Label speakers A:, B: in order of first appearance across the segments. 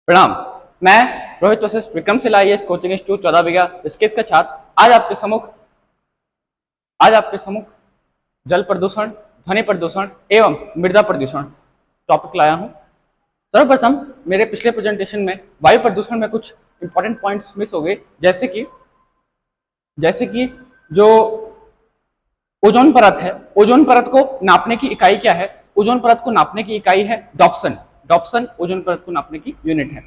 A: प्रणाम। मैं रोहित वशिष्ठ विक्रम शिला IAS coaching institute 14 बीघा स्केस का छात्र आज आपके सम्मुख जल प्रदूषण, ध्वनि प्रदूषण एवं मृदा प्रदूषण टॉपिक लाया हूं। सर्वप्रथम मेरे पिछले प्रेजेंटेशन में वायु प्रदूषण में कुछ इंपॉर्टेंट पॉइंट्स मिस हो गए, जैसे कि जो ओजोन परत है, ओजोन परत को नापने की इकाई क्या है? ओजोन परत को नापने की इकाई है डॉप्सन। डॉप्सन ओजोन परत को नापने की यूनिट है।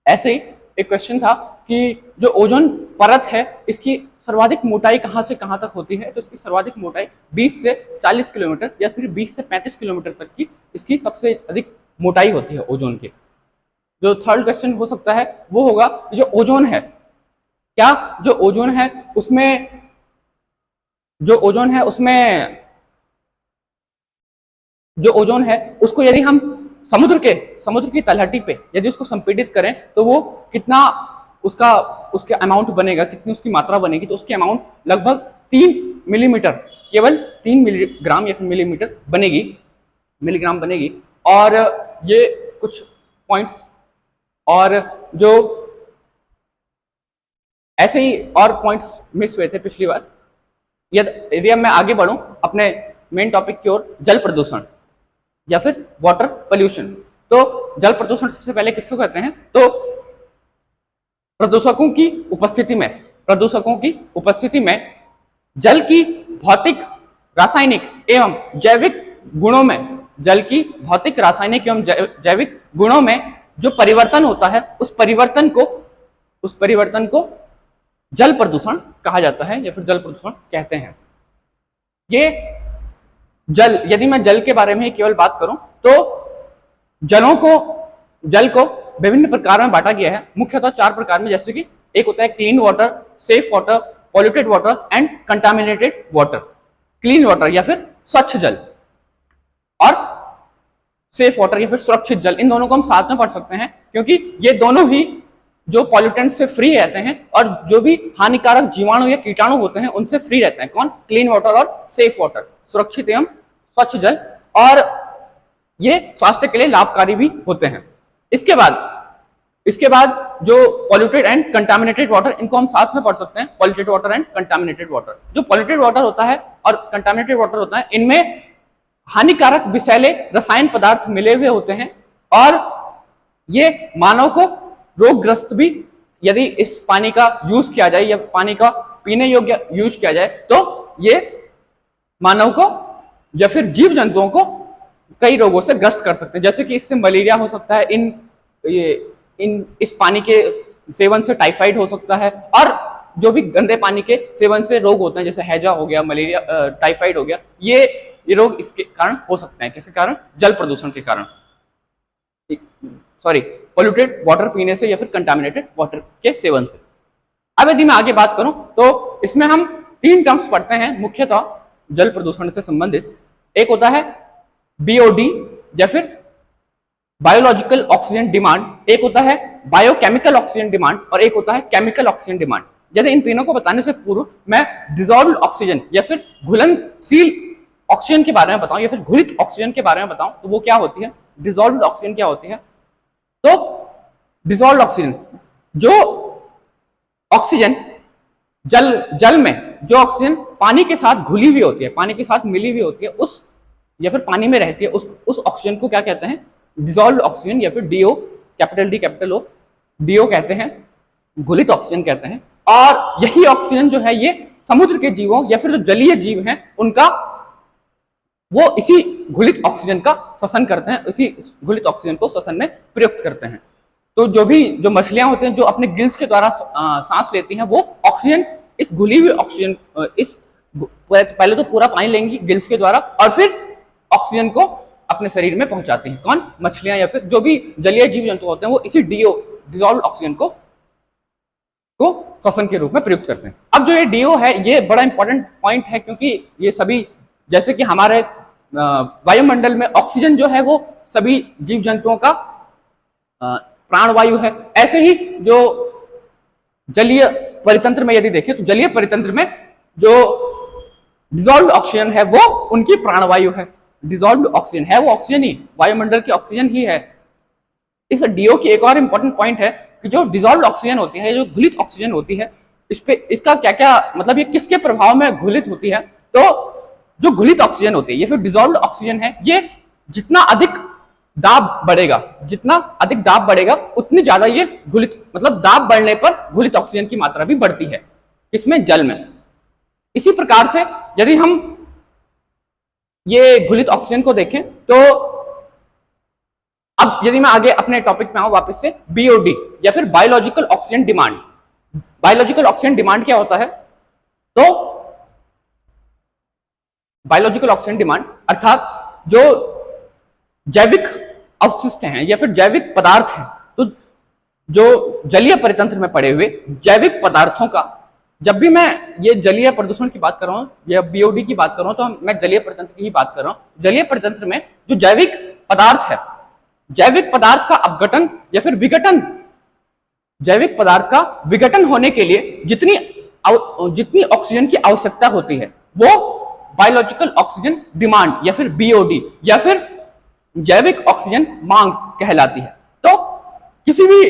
A: ऐसे ही एक क्वेश्चन था कि जो ओजोन परत है इसकी सर्वाधिक मोटाई कहां से कहां तक होती है? तो इसकी सर्वाधिक मोटाई 20 से 40 किलोमीटर या फिर 20 से 35 किलोमीटर तक की इसकी सबसे अधिक मोटाई होती है ओजोन की। जो थर्ड क्वेश्चन हो सकता है वो होगा जो ओजोन है, क्या जो ओजोन है उसको यदि हम समुद्र की तलहटी पे यदि उसको संपीड़ित करें तो वो कितना उसके अमाउंट बनेगा, कितनी उसकी मात्रा बनेगी? तो उसकी अमाउंट लगभग 3 मिलीमीटर, केवल 3 मिलीग्राम या फिर मिलीग्राम बनेगी। और ये कुछ पॉइंट्स, और जो ऐसे ही और पॉइंट्स मिस हुए थे पिछली बार। यदि अब मैं आगे बढ़ूं अपने मेन टॉपिक की ओर, जल प्रदूषण या फिर वाटर पोल्यूशन। तो जल प्रदूषण सबसे पहले किसको कहते हैं? तो प्रदूषकों की उपस्थिति में जल की भौतिक, रासायनिक एवं जैविक गुणों में जो परिवर्तन होता है उस परिवर्तन को जल प्रदूषण कहा जाता है या फिर जल प्रदूषण कहते हैं। ये यदि मैं जल के बारे में केवल बात करूं तो जल को विभिन्न प्रकार में बांटा गया है, मुख्यतः 4 प्रकार में। जैसे कि एक होता है clean water, safe water, polluted water and contaminated water. Clean water या फिर स्वच्छ जल और सेफ वाटर या फिर सुरक्षित जल, इन दोनों को हम साथ में पढ़ सकते हैं क्योंकि ये दोनों ही जो पॉल्यूटेंट से फ्री रहते हैं और जो भी हानिकारक जीवाणु या कीटाणु होते हैं उनसे फ्री रहते हैं। कौन? क्लीन वाटर और सेफ वाटर, सुरक्षित एवं स्वच्छ जल, और ये स्वास्थ्य के लिए लाभकारी भी होते हैं। इसके बाद जो पॉल्यूटेड एंड कंटामिनेटेड वाटर, इनको हम साथ में पढ़ सकते हैं। Polluted water and contaminated water. जो पॉल्यूटेड वाटर होता है और कंटामिनेटेड वाटर होता है, इनमें हानिकारक विषैले रसायन पदार्थ मिले हुए होते हैं और ये मानव को रोगग्रस्त भी, यदि इस पानी का यूज किया जाए या पानी का पीने योग्य यूज किया जाए तो ये मानव को या फिर जीव जंतुओं को कई रोगों से ग्रस्त कर सकते हैं। जैसे कि इससे मलेरिया हो सकता है, इस पानी के सेवन से टाइफाइड हो सकता है, और जो भी गंदे पानी के सेवन से रोग होते हैं जैसे हैजा हो गया, मलेरिया, टाइफाइड हो गया, ये रोग इसके कारण हो सकते हैं। किसके कारण? जल प्रदूषण के कारण, सॉरी, पॉल्यूटेड वाटर पीने से या फिर कंटामिनेटेड वाटर के सेवन से। अब यदि मैं आगे बात करूं तो इसमें हम 3 टर्म्स पढ़ते हैं मुख्यतः जल प्रदूषण से संबंधित। एक होता है बीओडी या फिर बायोलॉजिकल ऑक्सीजन डिमांड, एक होता है बायोकेमिकल ऑक्सीजन डिमांड और एक होता है केमिकल ऑक्सीजन डिमांड। यदि इन तीनों को बताने से पूर्व मैं डिसॉल्व्ड ऑक्सीजन या फिर घुलनशील ऑक्सीजन के बारे में बताऊं या फिर घुलित ऑक्सीजन के बारे में बताऊं तो वो क्या होती है, डिसॉल्व्ड ऑक्सीजन क्या होती है? तो डिसॉल्व्ड ऑक्सीजन, जो ऑक्सीजन जल में जो ऑक्सीजन पानी के साथ घुली हुई होती है, पानी के साथ मिली हुई होती है, उस या फिर पानी में रहती है, उस ऑक्सीजन को क्या कहते हैं? डिसॉल्व्ड ऑक्सीजन या फिर DO, capital D capital O, DO कहते हैं, घुलित ऑक्सीजन कहते हैं। और यही ऑक्सीजन जो है ये समुद्र के जीवों या फिर जो जलीय जीव हैं उनका, वो इसी घुलित ऑक्सीजन का श्वसन करते हैं, इसी घुलित ऑक्सीजन को श्वसन में प्रयुक्त करते हैं। तो जो मछलियां होती हैं जो अपने गिल्स के द्वारा सांस लेती हैं, वो ऑक्सीजन, इस घुली हुई ऑक्सीजन, पहले तो पूरा पानी लेंगी गिल्स के द्वारा और फिर ऑक्सीजन को अपने शरीर में पहुंचाती हैं। कौन? मछलियां या फिर जो भी जलीय जीव जंतु होते हैं वो इसी डिसॉल्व्ड ऑक्सीजन को श्वसन के रूप में प्रयुक्त करते हैं। अब जो ये डीओ है ये बड़ा इंपॉर्टेंट पॉइंट है क्योंकि ये सभी, जैसे कि हमारे वायुमंडल में ऑक्सीजन जो है वो सभी जीव जंतुओं का प्राणवायु है, ऐसे ही जो जलीय परितंत्र में यदि देखें तो जलीय परितंत्र में जो डिसॉल्व्ड ऑक्सीजन है वो उनकी प्राणवायु है। डिसॉल्व्ड ऑक्सीजन है वो ऑक्सीजन ही, वायुमंडल की ऑक्सीजन ही है। इस डीओ की एक और इंपॉर्टेंट पॉइंट है कि जो डिजॉल्व ऑक्सीजन होती है, जो घुलित ऑक्सीजन होती है, इस पे इसका क्या क्या मतलब ये किसके प्रभाव में घुलित होती है। तो जो घुलित ऑक्सीजन होती है ये फिर डिजॉल्व ऑक्सीजन है, ये जितना अधिक दाब बढ़ेगा, जितना अधिक दाब बढ़ेगा उतनी ज्यादा ये घुलित, मतलब दाब बढ़ने पर घुलित ऑक्सीजन की मात्रा भी बढ़ती है, इसमें जल में। इसी प्रकार से यदि हम ये घुलित ऑक्सीजन को देखें तो अब यदि मैं आगे अपने टॉपिक में आऊं वापस से, बीओडी या फिर biological oxygen demand. Biological oxygen demand क्या होता है? तो बायोलॉजिकल ऑक्सीजन डिमांड अर्थात जो जैविक अवशिष्ट हैं या फिर जैविक पदार्थ हैं, तो जो जलीय परितंत्र में पड़े हुए जैविक पदार्थों का, जब भी मैं ये जलीय प्रदूषण की बात कर रहा हूं या बीओडी की बात कर रहा हूं तो मैं जलीय परितंत्र की ही बात कर रहा हूं। जलीय परितंत्र में जो जैविक पदार्थ है, जैविक पदार्थ का अपघटन या फिर विघटन, जैविक पदार्थ का विघटन होने के लिए जितनी ऑक्सीजन की आवश्यकता होती है वो बायोलॉजिकल ऑक्सीजन डिमांड या फिर बीओडी या फिर जैविक ऑक्सीजन मांग कहलाती है। तो किसी भी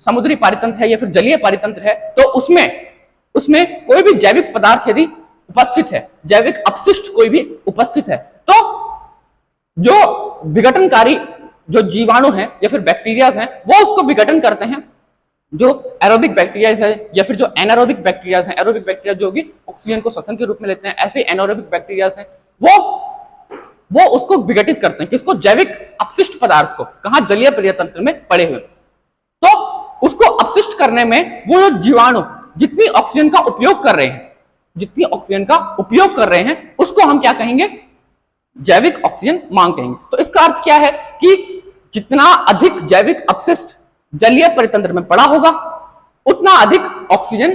A: समुद्री पारितंत्र है या फिर जलीय पारितंत्र है तो उसमें कोई भी जैविक पदार्थ यदि उपस्थित है, जैविक अपशिष्ट कोई भी उपस्थित है, तो जो विघटनकारी जो जीवाणु हैं या फिर बैक्टीरियाज हैं वो उसको विघटन करते हैं। जो एरोबिक बैक्टीरियाज है या फिर जो एनारोबिक बैक्टीरियाज हैं, एरोबिक बैक्टीरिया जो कि ऑक्सीजन को श्वसन के रूप में लेते हैं, ऐसे एनारोबिक बैक्टीरियाज हैं वो उसको विघटित करते हैं, किसको? जैविक अपशिष्ट पदार्थ को, कहां? जलीय परितंत्र में पड़े हुए। तो उसको अपशिष्ट करने में वो जो जीवाणु जितनी ऑक्सीजन का उपयोग कर रहे हैं, जितनी ऑक्सीजन का उपयोग कर रहे हैं उसको हम क्या कहेंगे? जैविक ऑक्सीजन मांग कहेंगे। तो इसका अर्थ क्या है कि जितना अधिक जैविक अपशिष्ट जलीय परितंत्र में पड़ा होगा उतना अधिक ऑक्सीजन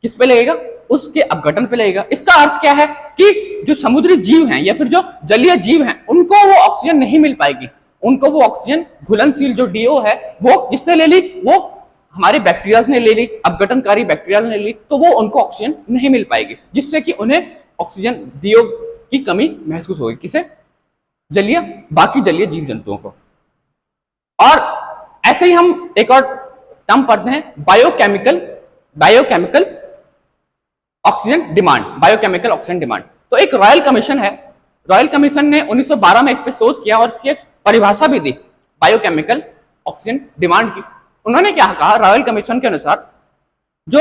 A: किस पे लगेगा? उसके अपघटन पे लगेगा। इसका अर्थ क्या है कि जो समुद्री जीव हैं या फिर जो जलीय जीव हैं उनको वो ऑक्सीजन नहीं मिल पाएगी, उनको वो ऑक्सीजन घुलनशील जो डीओ है वो किसने ले ली? वो हमारे बैक्टीरियाज ने ले ली, अपघटनकारी बैक्टीरियाज ने ली, तो वो उनको ऑक्सीजन नहीं मिल पाएगी, जिससे कि उन्हें ऑक्सीजन डीओ की कमी महसूस होगी। किसे? बाकी जलीय जीव जंतुओं को। और ऐसे ही हम एक और टर्म पढ़ते हैं, biochemical oxygen demand, biochemical oxygen demand. तो एक रॉयल कमीशन है, रॉयल कमीशन ने 1912 में इस पर शोध किया और इसकी एक परिभाषा भी दी बायोकेमिकल ऑक्सीजन डिमांड की। उन्होंने क्या कहा? रॉयल कमीशन के अनुसार जो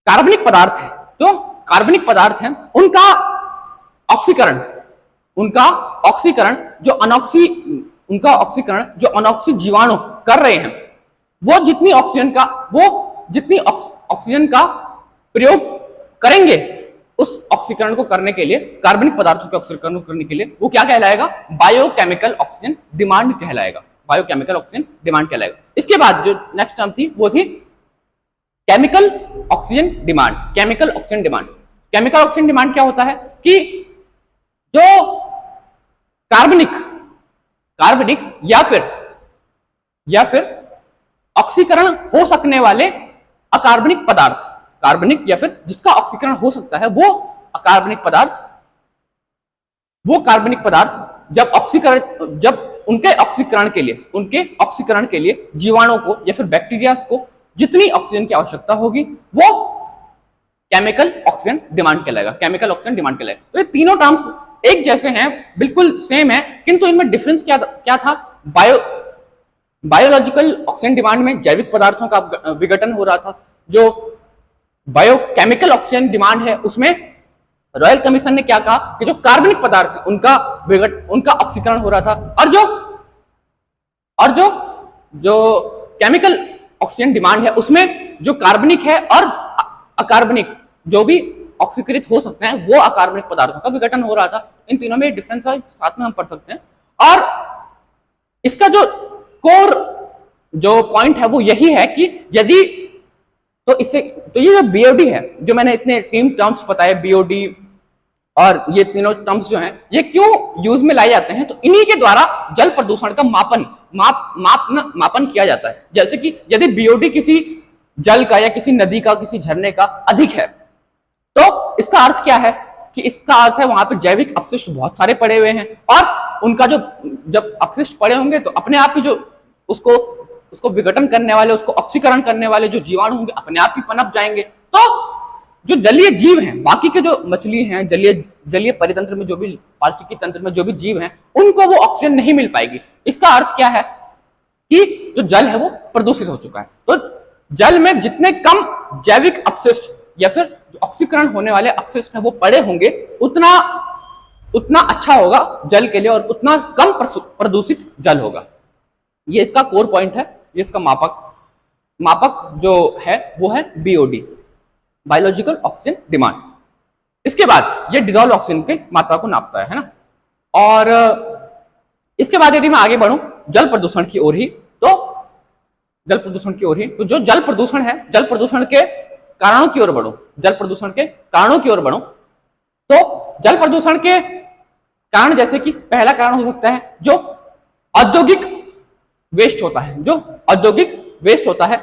A: कार्बनिक पदार्थ है, जो कार्बनिक पदार्थ हैं उनका ऑक्सीकरण जो अनॉक्सी जीवाणु कर रहे हैं, वो जितनी ऑक्सीजन का प्रयोग करेंगे उस ऑक्सीकरण को करने के लिए, कार्बनिक पदार्थों के ऑक्सीकरण को करने के लिए, वो क्या कहलाएगा? बायोकेमिकल ऑक्सीजन डिमांड कहलाएगा, बायोकेमिकल ऑक्सीजन डिमांड कहलाएगा। इसके बाद जो नेक्स्ट टर्म थी वो थी chemical oxygen demand. Chemical oxygen demand, chemical oxygen demand क्या होता है कि जो कार्बनिक या फिर ऑक्सीकरण हो सकने वाले अकार्बनिक पदार्थ, कार्बनिक या फिर जिसका ऑक्सीकरण हो सकता है वो अकार्बनिक पदार्थ, वो कार्बनिक पदार्थ जब उनके ऑक्सीकरण के लिए जीवाणुओं को या फिर बैक्टीरियाज को जितनी ऑक्सीजन की आवश्यकता होगी वो केमिकल ऑक्सीजन डिमांड कहलाएगा, केमिकल ऑक्सीजन डिमांड कहलाएगा। तो ये तीनों टर्म्स एक जैसे हैं, बिल्कुल सेम है, किंतु इनमें डिफरेंस क्या था? बायोलॉजिकल ऑक्सीजन डिमांड में जैविक पदार्थों का विघटन हो रहा था, जो बायोकेमिकल ऑक्सीजन डिमांड है उसमें रॉयल कमीशन ने क्या कहा कि जो कार्बनिक पदार्थ है उनका ऑक्सीकरण हो रहा था, और जो केमिकल ऑक्सीजन डिमांड है उसमें जो कार्बनिक है और अकार्बनिक जो भी ऑक्सीकृत हो सकते हैं वो अकार्बनिक पदार्थों का विघटन हो रहा था। इन तीनों में डिफरेंस है, साथ में हम पढ़ सकते हैं। और इसका जो कोर जो पॉइंट है वो यही है कि यदि तो ये जो बीओडी है, जो मैंने इतने तीन टर्म्स बताए, बीओडी और ये तीनों टर्म्स जो हैं ये क्यों यूज में लाए जाते हैं? तो इन्हीं के द्वारा जल प्रदूषण का मापन किया जाता है। जैसे कि यदि बीओडी किसी जल का या किसी नदी का, किसी झरने का अधिक है तो इसका अर्थ क्या है कि इसका अर्थ है वहां पे जैविक अपशिष्ट बहुत सारे पड़े हुए हैं और उनका जो जब अपशिष्ट पड़े होंगे तो अपने आप ही जो उसको उसको विघटन करने वाले, उसको ऑक्सीकरण करने वाले जो जीवाणु होंगे अपने आप ही पनप जाएंगे। तो जो जलीय जीव हैं, बाकी के जो मछली हैं, जलीय परितंत्र में जो भी, पारिस्थितिकी तंत्र में जो भी जीव हैं, उनको वो ऑक्सीजन नहीं मिल पाएगी। इसका अर्थ क्या है कि जो जल है वो प्रदूषित हो चुका है। तो जल में जितने कम जैविक अपशिष्ट या फिर जो ऑक्सीकरण होने वाले अपशिष्ट है वो पड़े होंगे, उतना उतना अच्छा होगा जल के लिए और उतना कम प्रदूषित जल होगा। ये इसका कोर पॉइंट है। ये इसका मापक जो है वो है बीओडी, बायोलॉजिकल ऑक्सीजन डिमांड। इसके बाद ये डिजॉल्व ऑक्सीजन की मात्रा को नापता है ना। और इसके बाद यदि मैं आगे बढ़ूं जल प्रदूषण की ओर ही, तो जल प्रदूषण की ओर ही, तो जो जल प्रदूषण है, जल प्रदूषण के कारणों की ओर बढ़ो, जल प्रदूषण के कारणों की ओर बढ़ो। तो जल प्रदूषण के कारण जैसे कि पहला कारण हो सकता है जो औद्योगिक वेस्ट होता है, जो औद्योगिक वेस्ट होता है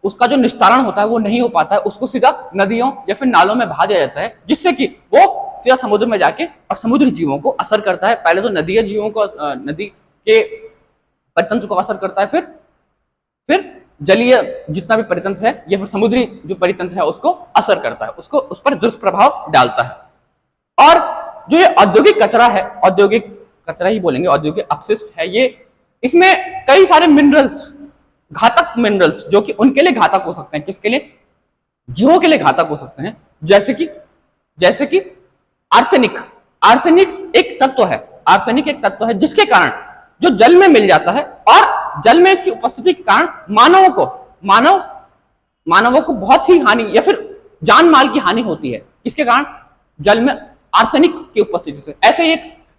A: उसका जो निस्तारण होता है वो नहीं हो पाता है, उसको सीधा नदियों या फिर नालों में बहा दिया जाता है, जिससे कि वो सीधा समुद्र में जाके और समुद्री जीवों को असर करता है। पहले तो नदीय जीवों को, नदी के परितंत्र को असर करता है, फिर जलीय जितना भी परितंत्र है या फिर समुद्री जो परितंत्र है उसको असर करता है, उसको उस पर दुष्प्रभाव डालता है। और जो ये औद्योगिक कचरा है, औद्योगिक कचरा ही बोलेंगे, औद्योगिक अपशिष्ट है, ये इसमें कई सारे मिनरल्स, घातक मिनरल्स जो कि उनके लिए घातक हो सकते हैं, किसके लिए, जीवों के लिए घातक हो सकते हैं, जैसे कि आर्सेनिक। आर्सेनिक एक तत्व है, आर्सेनिक एक तत्व है जिसके कारण जो जल में मिल जाता है और जल में इसकी उपस्थिति के कारण मानवों को बहुत ही हानि या फिर जान माल की हानि होती है। किसके कारण, जल में आर्सेनिक की उपस्थिति से। ऐसे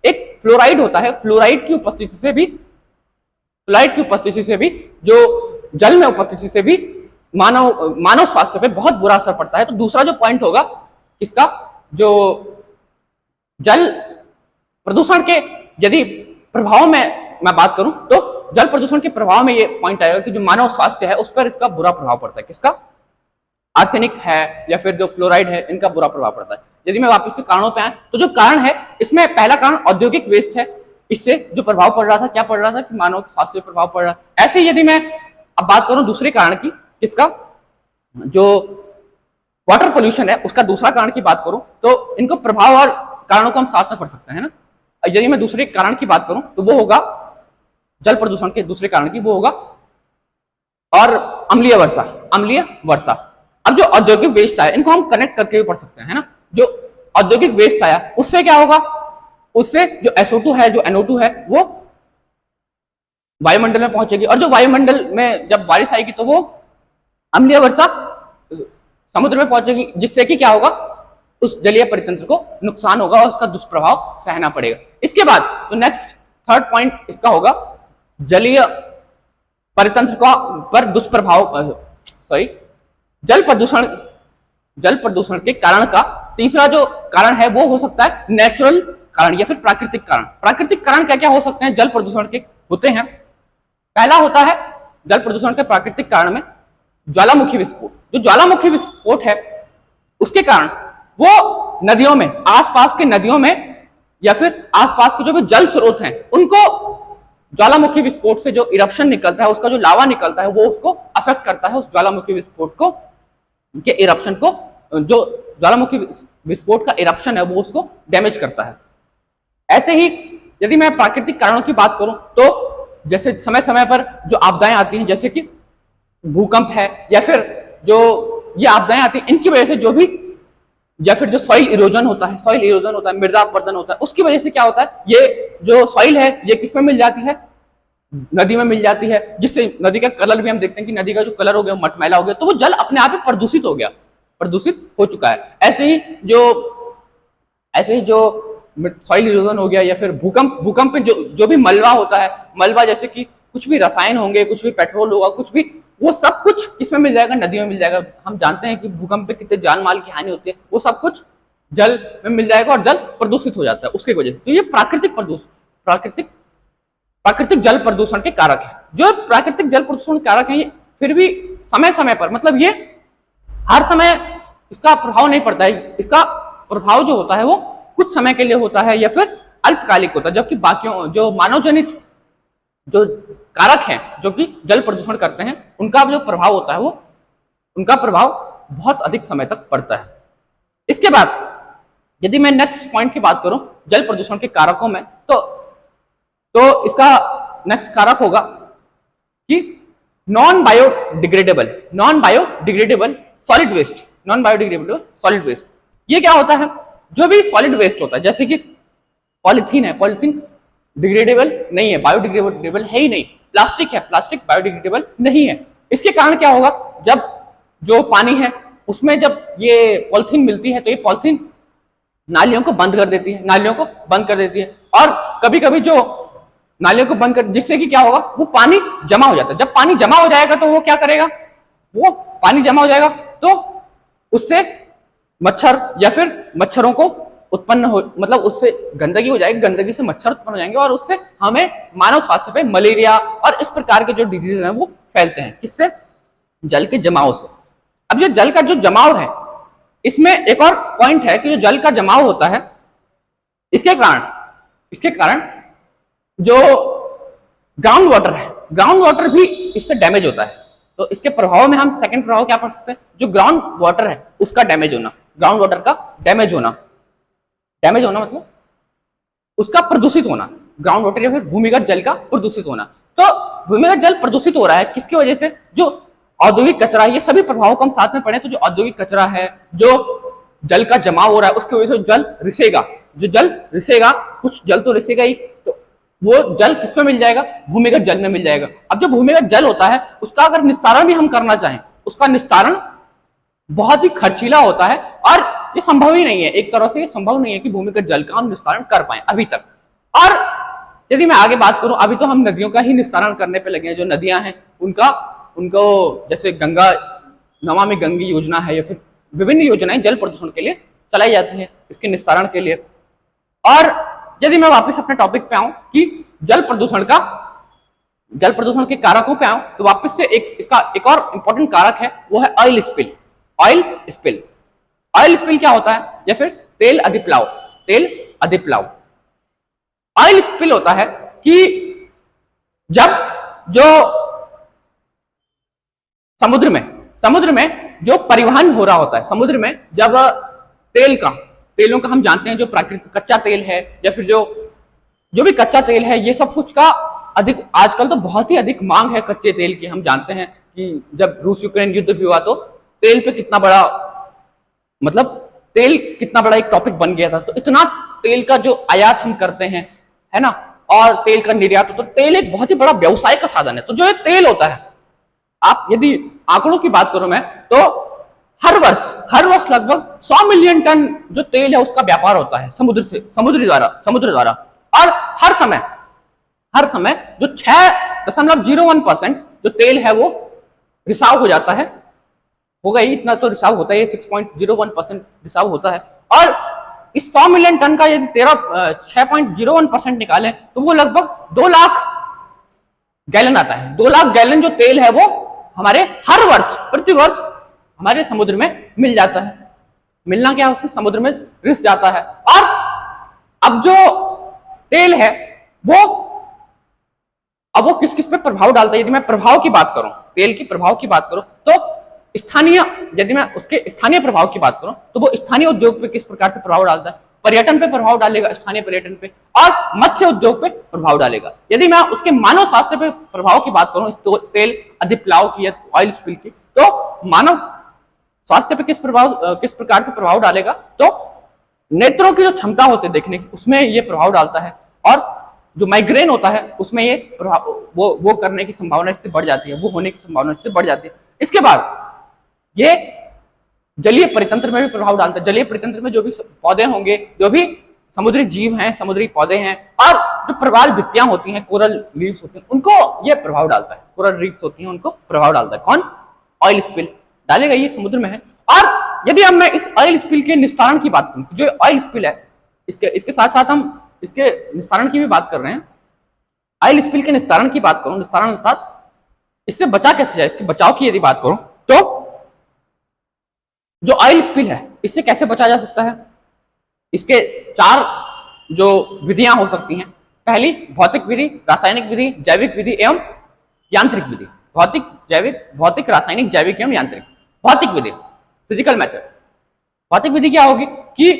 A: एक फ्लोराइड होता है, फ्लोराइड की उपस्थिति से भी जो जल में उपस्थिति से भी मानव स्वास्थ्य पे बहुत बुरा असर पड़ता है। तो दूसरा जो पॉइंट होगा इसका, जो जल प्रदूषण के यदि प्रभाव में मैं बात करूं तो जल प्रदूषण के प्रभाव में ये पॉइंट आएगा कि जो मानव स्वास्थ्य है उस पर इसका बुरा प्रभाव पड़ता है। किसका, आर्सेनिक है या फिर जो फ्लोराइड है, इनका बुरा प्रभाव पड़ता है। यदि मैं वापस से कारणों पे आए तो जो कारण है इसमें पहला कारण औद्योगिक वेस्ट है, इससे जो प्रभाव पड़ रहा था, क्या पड़ रहा था कि मानव स्वास्थ्य पर प्रभाव पड़ रहा है। ऐसे यदि मैं अब बात करूं दूसरे कारण की, किसका, जो वाटर पोल्यूशन है उसका दूसरा कारण की बात करूं तो इनको प्रभाव और कारणों को हम साथ में पढ़ सकते हैं ना। यदि मैं दूसरे कारण की बात करूं तो वो होगा जल प्रदूषण के दूसरे कारण की, वो होगा और अम्लीय वर्षा। अब जो औद्योगिक वेस्ट आया इनको हम कनेक्ट करके भी पढ़ सकते हैं ना। जो औद्योगिक वेस्ट आया उससे क्या होगा, उससे जो SO2 है, जो NO2 है, वो वायुमंडल में पहुंचेगी और जो वायुमंडल में जब बारिश आएगी तो वो अम्लीय वर्षा समुद्र में पहुंचेगी, जिससे कि क्या होगा, उस जलीय परितंत्र को नुकसान होगा और उसका दुष्प्रभाव सहना पड़ेगा। इसके बाद तो नेक्स्ट थर्ड पॉइंट इसका होगा जलीय परितंत्र का पर दुष्प्रभाव, जल प्रदूषण के कारण का तीसरा जो कारण है वो हो सकता है नेचुरल कारण या फिर प्राकृतिक कारण। प्राकृतिक कारण क्या क्या हो सकते हैं जल प्रदूषण के, होते हैं। पहला होता है जल प्रदूषण के प्राकृतिक कारण में ज्वालामुखी विस्फोट। जो ज्वालामुखी विस्फोट है उसके कारण वो नदियों में, आसपास के नदियों में या फिर आसपास के जो भी जल स्रोत हैं उनको ज्वालामुखी विस्फोट से जो इरप्शन निकलता है, उसका जो लावा निकलता है, वो उसको अफेक्ट करता है, उस ज्वालामुखी विस्फोट को के इरप्शन को, जो ज्वालामुखी विस्फोट का इरप्शन है वो उसको डैमेज करता है। ऐसे ही यदि मैं प्राकृतिक कारणों की बात करूं तो जैसे समय समय पर जो आपदाएं आती हैं, जैसे कि भूकंप है या फिर जो ये आपदाएं आती हैं, इनकी वजह से जो भी, या फिर जो सॉइल इरोजन होता है, मृदा अपरदन होता है, उसकी वजह से क्या होता है, ये जो सॉइल है ये किसमें मिल जाती है, नदी में मिल जाती है, जिससे नदी का कलर भी हम देखते हैं कि नदी का जो कलर हो गया मटमैला हो गया, तो वो जल अपने आप ही प्रदूषित हो चुका है। ऐसे ही जो सॉइल इरोजन हो गया या फिर भूकंप में जो भी मलबा होता है, मलबा जैसे कि कुछ भी रसायन होंगे, कुछ भी पेट्रोल होगा, कुछ भी, वो सब कुछ किसमें मिल जाएगा, नदी में मिल जाएगा। हम जानते हैं कि भूकंप पे कितने जान माल की हानि होती है, वो सब कुछ जल में मिल जाएगा और जल प्रदूषित हो जाता है उसकी वजह से। तो ये प्राकृतिक जल प्रदूषण के कारक है। जो प्राकृतिक जल प्रदूषण कारक है ये फिर भी समय समय पर, मतलब ये हर समय इसका प्रभाव नहीं पड़ता है, इसका प्रभाव जो होता है वो कुछ समय के लिए होता है या फिर अल्पकालिक होता है, जबकि बाकियों जो मानव जनित जो कारक हैं जो कि जल प्रदूषण करते हैं उनका जो प्रभाव होता है वो उनका प्रभाव बहुत अधिक समय तक पड़ता है। इसके बाद यदि मैं नेक्स्ट पॉइंट की बात करूं जल प्रदूषण के कारकों में, तो इसका नेक्स्ट कारक होगा कि नॉन बायोडिग्रेडेबल सॉलिड वेस्ट। ये क्या होता है? जो भी सॉलिड वेस्ट होता है, जैसे कि पॉलीथीन है, पॉलीथीन डिग्रेडेबल नहीं है, बायोडिग्रेडेबल है ही नहीं। प्लास्टिक है, प्लास्टिक बायोडिग्रेडेबल नहीं है। इसके कारण क्या होगा, जब जो पानी है उसमें जब ये पॉलीथीन मिलती है तो ये पॉलीथीन नालियों को बंद कर देती है, और कभी कभी जो नालियों को बंद कर, जिससे कि क्या होगा, वो पानी जमा हो जाता है। जब पानी जमा हो जाएगा तो वो क्या करेगा, वो पानी जमा हो जाएगा तो उससे मच्छर या फिर मच्छरों को उत्पन्न हो, मतलब उससे गंदगी हो जाएगी, गंदगी से मच्छर उत्पन्न हो जाएंगे और उससे हमें मानव स्वास्थ्य पे मलेरिया और इस प्रकार के जो डिजीज हैं वो फैलते हैं। किससे? जल के जमाव से। अब ये जल का जो जमाव है, इसमें एक और पॉइंट है कि जो जल का जमाव होता है इसके कारण जो ग्राउंड वाटर है, ग्राउंड वाटर भी इससे डैमेज होता है। तो इसके प्रभाव में हम सेकंड प्रभाव क्या पढ़ सकते हैं, जो ग्राउंड वाटर है उसका डैमेज होना, ग्राउंड वाटर का डैमेज होना मतलब उसका प्रदूषित होना, ग्राउंड वाटर या फिर भूमिगत जल का प्रदूषित होना। तो भूमिगत जल प्रदूषित हो रहा है किसकी वजह से? जो औद्योगिक कचरा, ये सभी प्रभावों को हम साथ में पढ़े। तो जो औद्योगिक कचरा है, जो जल का जमाव हो रहा है, उसकी वजह से जल रिसेगा, कुछ जल तो रिसेगा ही, तो वो जल किसमें मिल जाएगा? भूमिगत जल में मिल जाएगा। अब जो भूमिगत जल होता है उसका अगर निस्तारण भी हम करना चाहें, उसका निस्तारण बहुत ही खर्चीला होता है और ये संभव ही नहीं है, एक तरह से ये संभव नहीं है कि भूमिगत जल का हम निस्तारण कर पाए अभी तक। और यदि मैं आगे बात करूं, अभी तो हम नदियों का ही निस्तारण करने पे लगे हैं। जो नदियां हैं उनको जैसे गंगा नमामि गंगे योजना है या फिर विभिन्न योजनाएं जल प्रदूषण के लिए चलाई जाती है, इसके निस्तारण के लिए। और यदि मैं वापस अपने टॉपिक पे आऊं कि जल प्रदूषण के कारकों पे आऊं, तो वापस से इसका एक और इंपॉर्टेंट कारक है, वो है ऑयल स्पिल। ऑयल स्पिल क्या होता है? या फिर तेल अधिप्लाव। ऑयल स्पिल होता है कि जब जो समुद्र में जो परिवहन हो रहा होता है, समुद्र में जब तेलों का हम जानते हैं, जो प्राकृतिक कच्चा तेल है या फिर जो भी कच्चा तेल है, ये सब कुछ का अधिक आजकल तो बहुत ही अधिक मांग है कच्चे तेल की। हम जानते हैं कि जब रूस यूक्रेन युद्ध भी हुआ तो तेल पे कितना बड़ा, मतलब तेल कितना बड़ा एक टॉपिक बन गया था। तो इतना तेल का जो आयात हम करते हैं, है ना, और तेल का निर्यात, तो तेल एक बहुत ही बड़ा व्यवसाय का साधन है। तो जो ये तेल होता है, आप यदि आंकड़ों की बात करूं मैं, तो हर वर्ष लगभग 100 मिलियन टन जो तेल है उसका व्यापार होता है समुद्र द्वारा। और हर समय जो 6.01% जो तेल है वो रिसाव हो जाता है, होगा ही, इतना तो रिसाव होता है, 6.01% रिसाव होता है। और इस 100 मिलियन टन का यदि 6.01% निकालें तो वो लगभग 2 लाख गैलन आता है। 2 लाख गैलन जो तेल है वो हमारे हर वर्ष, प्रति वर्ष हमारे समुद्र में मिल जाता है। मिलना क्या, उसके समुद्र में रिस जाता है। और अब जो तेल है वो किस किस पे प्रभाव डालता है? यदि मैं प्रभाव की बात करूं, तेल की प्रभाव की बात करूं, तो यदि मैं उसके स्थानीय प्रभाव की बात करूं तो वो स्थानीय उद्योग पे किस प्रकार से प्रभाव डालता है? पर्यटन पे प्रभाव डालेगा, स्थानीय पर्यटन पे, और मत्स्य उद्योग पे प्रभाव डालेगा। यदि मैं उसके मानव स्वास्थ्य पे प्रभाव की बात करूं, इस तेल अधिप्लाव की या ऑयल स्पिल की, तो मानव स्वास्थ्य पे किस प्रकार से प्रभाव डालेगा? तो नेत्रों की जो क्षमता होती है देखने की, उसमें ये प्रभाव डालता है। और जो माइग्रेन होता है उसमें ये प्रभाव, वो करने की संभावना इससे बढ़ जाती है, वो होने की संभावना इससे बढ़ जाती है। इसके बाद ये जलीय परितंत्र में भी प्रभाव डालता है। जलीय परितंत्र में जो भी पौधे होंगे, जो भी समुद्री जीव हैं, समुद्री पौधे हैं, और जो प्रवाल भित्तियां होती हैं, कोरल लीव्स होती हैं, उनको ये प्रभाव डालता है। कोरल रीफ्स होती हैं, उनको प्रभाव डालता है। कौन? ऑयल स्पिल डालेगा, ये समुद्र में है। और यदि हम मैं इस ऑयल स्पिल के निस्तारण की बात करूं, जो ऑयल स्पिल है, इसके साथ साथ हम इसके निस्तारण की भी बात कर रहे हैं। ऑयल स्पिल के निस्तारण की बात करूं, निस्तारण अर्थात इससे बचा कैसे जाए, इसके बचाव की यदि बात करूं, तो जो ऑयल स्पिल है इससे कैसे बचा जा सकता है? इसके 4 जो विधियां हो सकती हैं, पहली भौतिक विधि, रासायनिक विधि, जैविक विधि एवं यांत्रिक विधि। भौतिक, जैविक, भौतिक, रासायनिक, जैविक एवं यांत्रिक। भौतिक विधि, फिजिकल मेथड। भौतिक विधि क्या होगी कि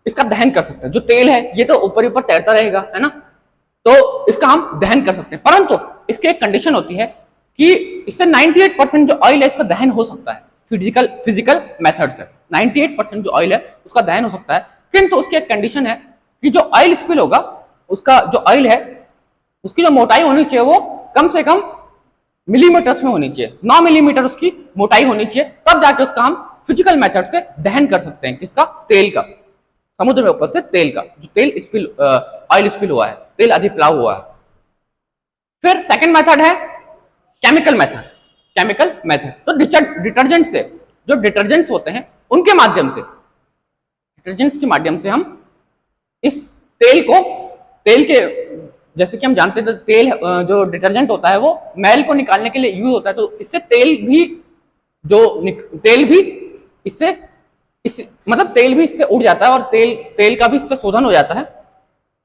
A: इसका दहन कर सकते हैं। जो तेल है ये तो ऊपर ऊपर तैरता रहेगा, है ना, तो इसका हम दहन कर सकते हैं, परंतु इसकी एक कंडीशन होती है कि इससे 98% जो ऑयल है इसका दहन हो सकता है फिजिकल मेथड से। 98% जो ऑयल है उसका दहन हो सकता है, किंतु उसकी एक कंडीशन है कि जो ऑयल स्पिल होगा, उसका जो ऑयल है उसकी जो मोटाई होनी चाहिए वो कम से कम मिलीमीटर्स में होनी चाहिए। 9 मिलीमीटर उसकी मोटाई होनी चाहिए, तब जाके उसका हम फिजिकल मेथड से दहन कर सकते हैं। किसका? तेल का। समुद्र में ऊपर से तेल का, जो तेल स्पिल, ऑयल स्पिल हुआ है, तेल अधिप्लाव हुआ है। फिर सेकंड मेथड है केमिकल मेथड। केमिकल मेथड तो डिटर्जेंट से, जो डिटर्जेंट्स होते हैं उनके माध्यम से, डिटर्जेंट्स के माध्यम से हम इस तेल को, तेल के, जैसे कि हम जानते हैं तेल, जो डिटर्जेंट होता है वो मैल को निकालने के लिए यूज होता है, तो इससे तेल भी, जो तेल भी इससे मतलब तेल भी इससे उड़ जाता है और तेल का भी इससे शोधन हो जाता है।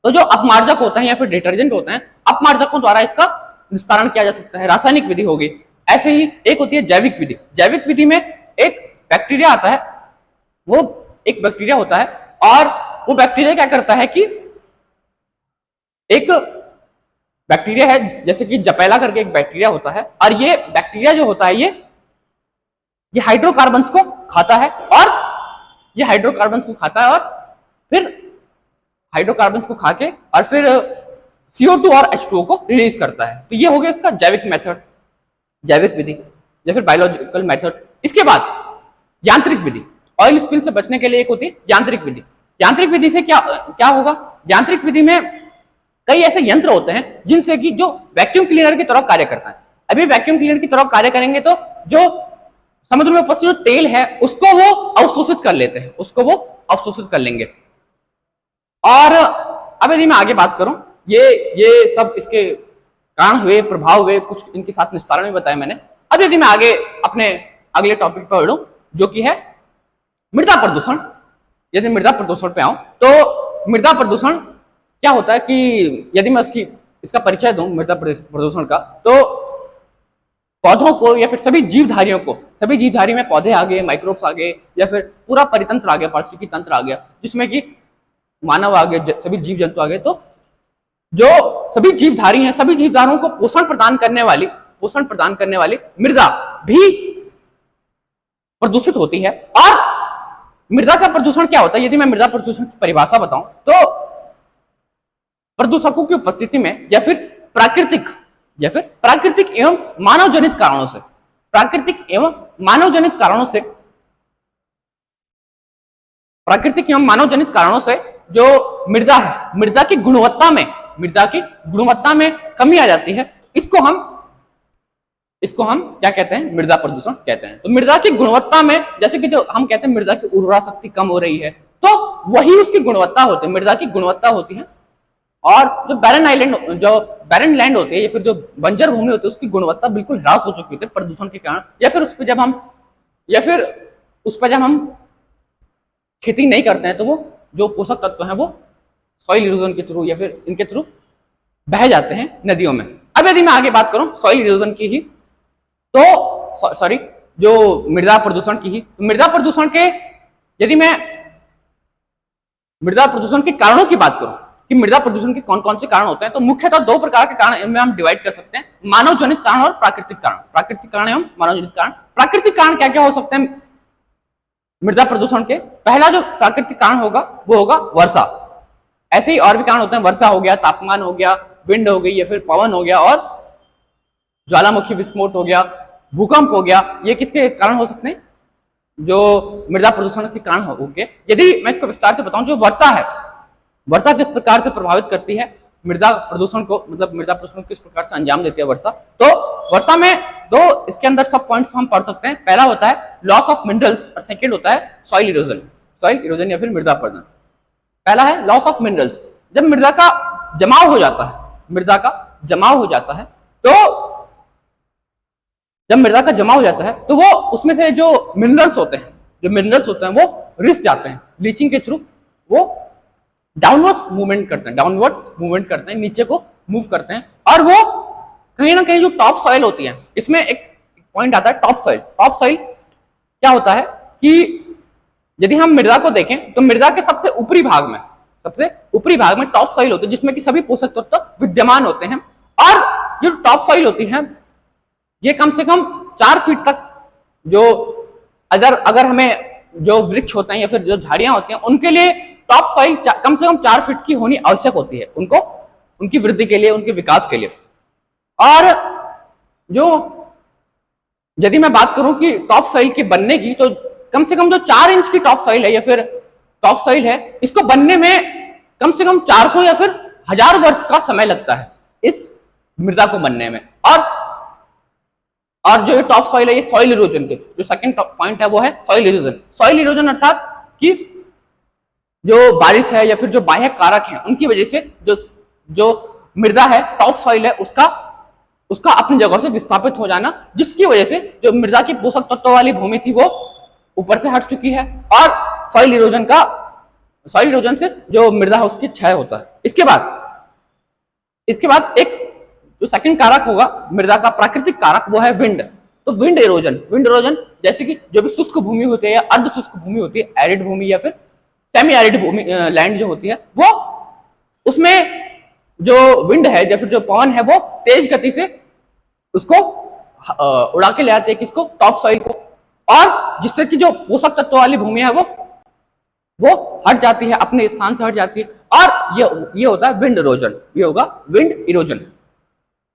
A: तो जो अपमार्जक होते हैं या फिर डिटर्जेंट होते हैं, अपमार्जकों द्वारा इसका निस्तारण किया जा सकता है। रासायनिक विधि होगी। ऐसे ही एक होती है जैविक विधि। जैविक विधि में एक बैक्टीरिया आता है, वो एक बैक्टीरिया होता है और वो बैक्टीरिया क्या करता है कि एक बैक्टीरिया है, जैसे कि जपेला करके एक बैक्टीरिया होता है, और ये बैक्टीरिया जो होता है ये हाइड्रोकार्बन्स को खाता है और ये हाइड्रोकार्बन्स को खाता है और फिर हाइड्रोकार्बन्स को खा के और फिर CO2 और H2O को रिलीज करता है। तो ये हो गया इसका जैविक मेथड, जैविक विधि या फिर बायोलॉजिकल मेथड। इसके बाद यांत्रिक विधि। ऑयल स्पिल से बचने के लिए एक होती है यांत्रिक विधि। यांत्रिक विधि से क्या होगा? यांत्रिक विधि में कई ऐसे यंत्र होते हैं जिनसे कि जो वैक्यूम क्लीनर की तरह कार्य करता है। अभी वैक्यूम क्लीनर की तरह कार्य करेंगे तो जो समुद्र में उपस्थित जो तेल है उसको वो अवशोषित कर लेते हैं, उसको वो अवशोषित कर लेंगे। और अब यदि मैं आगे बात करूं, ये सब इसके कारण हुए, प्रभाव हुए, कुछ इनके साथ निस्तारण में बताया मैंने। अब यदि मैं आगे अपने अगले टॉपिक पर बढ़ूं, जो कि है मृदा प्रदूषण। यदि मृदा प्रदूषण पे आऊं तो मृदा प्रदूषण क्या होता है कि यदि मैं इसका परिचय दूं मृदा प्रदूषण का, तो पौधों को या फिर सभी जीवधारियों को, सभी जीवधारी में पौधे आ गए, माइक्रोब्स आ गए, या फिर पूरा परितंत्र आ गया, पारिस्थितिकी तंत्र आ गया, जिसमें कि मानव आ गए, सभी जीव जंतु आ गए। तो जो सभी जीवधारी हैं, सभी जीवधारों को पोषण प्रदान करने वाली मृदा भी प्रदूषित होती है। और मृदा का प्रदूषण क्या होता है? यदि मैं मृदा प्रदूषण की परिभाषा बताऊं तो प्रदूषकों की उपस्थिति में या फिर प्राकृतिक एवं मानवजनित कारणों से, प्राकृतिक एवं मानवजनित कारणों से जो मृदा है, मृदा की गुणवत्ता में कमी आ जाती है। इसको हम क्या कहते हैं? मृदा प्रदूषण कहते हैं। तो मृदा की गुणवत्ता में, जैसे कि जो हम कहते हैं मृदा की उर्वरा शक्ति कम हो रही है, तो वही उसकी गुणवत्ता होती है, मृदा की गुणवत्ता होती है। और जो बैरन लैंड होती है या फिर जो बंजर भूमि होती है, उसकी गुणवत्ता बिल्कुल ह्रास हो चुकी होती है प्रदूषण के कारण, या फिर उस पर जब हम खेती नहीं करते हैं तो वो जो पोषक तत्व हैं वो सॉइल इरोजन के थ्रू या फिर इनके थ्रू बह जाते हैं नदियों में। अब यदि मैं आगे बात करूं सॉइल इरोजन की ही, तो सॉरी, जो मृदा प्रदूषण की ही, तो मृदा प्रदूषण के, यदि मैं मृदा प्रदूषण के कारणों की बात करूं कि मृदा प्रदूषण के कौन कौन से कारण होते हैं, तो मुख्यतः 2 प्रकार के कारण इनमें हम डिवाइड कर सकते हैं, मानव जनित कारण और प्राकृतिक कारण। प्राकृतिक कारण एवं मानव जनित कारण। प्राकृतिक कारण क्या क्या हो सकते हैं मृदा प्रदूषण के? पहला जो प्राकृतिक कारण होगा वो होगा वर्षा। ऐसे ही और भी कारण होते हैं, वर्षा हो गया, तापमान हो गया, विंड हो गई या फिर पवन हो गया, और ज्वालामुखी विस्फोट हो गया, भूकंप हो गया। ये किसके कारण हो सकते हैं? जो मृदा प्रदूषण के कारण हो गए। यदि मैं इसको विस्तार से बताऊं, जो वर्षा है, वर्षा किस प्रकार से प्रभावित करती है मृदा प्रदूषण को, मतलब मृदा प्रदूषण किस प्रकार से अंजाम देती है वर्षा। तो वर्षा में 2 इसके अंदर सब पॉइंट्स हम पढ़ सकते हैं। पहला होता है लॉस ऑफ मिनरल्स और सेकंड होता है सॉइल इरोजन या फिर मृदा अपरदन। पहला है लॉस ऑफ मिनरल्स। जब मृदा का जमाव हो जाता है, तो वो उसमें से जो मिनरल्स होते हैं वो रिस जाते हैं, लीचिंग के थ्रू वो डाउनवर्ड्स मूवमेंट करते हैं, नीचे को मूव करते हैं। और वो कहीं ना कहीं जो टॉप सॉइल होती है, इसमें एक पॉइंट आता है टॉप सॉइल। टॉप सॉइल क्या होता है कि यदि हम मृदा को देखें तो मृदा के सबसे ऊपरी भाग में टॉप सॉइल होती है, जिसमें कि सभी पोषक तत्व विद्यमान होते हैं। और जो टॉप सॉइल होती है ये कम से कम 4 फीट तक, जो अगर हमें जो वृक्ष होते हैं या फिर जो झाड़ियां होती हैं उनके लिए टॉप सॉइल कम से कम 4 फीट की होनी आवश्यक होती है, उनको उनकी वृद्धि के लिए, उनके विकास के लिए। और जो यदि मैं बात करूं कि टॉप सॉइल के बनने की, तो कम से कम जो 4 इंच की टॉप सॉइल है या फिर टॉप सॉइल है, इसको बनने में कम से कम 400 या फिर 1000 वर्ष का समय लगता है इस मृदा को बनने में। और जो टॉप सॉइल है ये सॉइल इरोजन के जो सेकंड पॉइंट है वो है सॉइल इरोजन। सॉइल इरोजन अर्थात कि जो बारिश है या फिर जो बाह्य कारक हैं उनकी वजह से जो मृदा है, टॉप सॉइल है, उसका अपनी जगह से विस्थापित हो जाना, जिसकी वजह से जो मृदा की पोषक तत्वों वाली भूमि थी वो ऊपर से हट चुकी है। और सॉइल इरोजन से जो मृदा है उसकी क्षय होता है। इसके बाद एक जो सेकंड कारक होगा मृदा का प्राकृतिक कारक, वो है विंड। तो विंड इरोजन जैसे कि जो भी शुष्क भूमि होती है या अर्ध शुष्क भूमि होती है, एरिड भूमि या फिर सेमी एरिड भूमि लैंड जो होती है, वो उसमें जो विंड है या फिर जो पवन है वो तेज गति से उसको उड़ा के ले आते हैं, किसको, टॉप सॉइल को। और जिससे कि जो पोषक तत्व वाली भूमि है वो हट जाती है, अपने स्थान से हट जाती है। और ये होता है विंड इरोजन, ये होगा विंड इरोजन।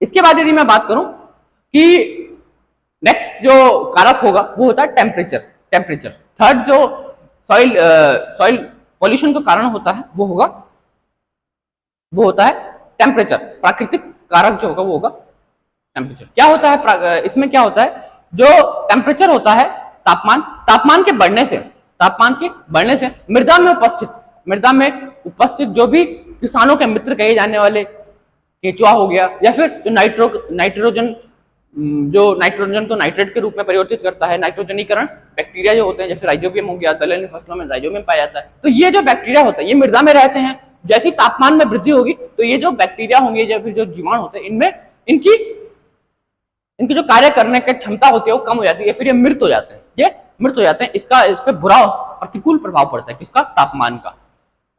A: इसके बाद यदि मैं बात करूं कि नेक्स्ट जो कारक होगा वो होता है टेम्परेचर। थर्ड जो सॉइल पॉल्यूशन का कारण होता है वो होता है टेम्परेचर। प्राकृतिक कारक जो होगा वो होगा टेम्परेचर। क्या होता है इसमें, क्या होता है, जो टेम्परेचर होता है तापमान के बढ़ने से मृदा में उपस्थित जो भी किसानों के मित्र कहे जाने वाले केंचुआ हो गया, या फिर जो नाइट्रोजन को नाइट्रेट के रूप में परिवर्तित करता है, नाइट्रोजनीकरण बैक्टीरिया जो होते हैं, जैसे राइजोबियम हो गया, दलहनी फसलों में राइजोबियम पाया जाता है। तो ये जो बैक्टीरिया होता है ये मृदा में रहते हैं। जैसे तापमान में वृद्धि होगी तो ये जो बैक्टीरिया होंगे या फिर जो जीवाणु होते हैं, इनमें इनकी जो कार्य करने की क्षमता होती है वो कम हो जाती है, फिर ये मृत हो जाते हैं। इस पर बुरा प्रतिकूल प्रभाव पड़ता है, किसका, तापमान का।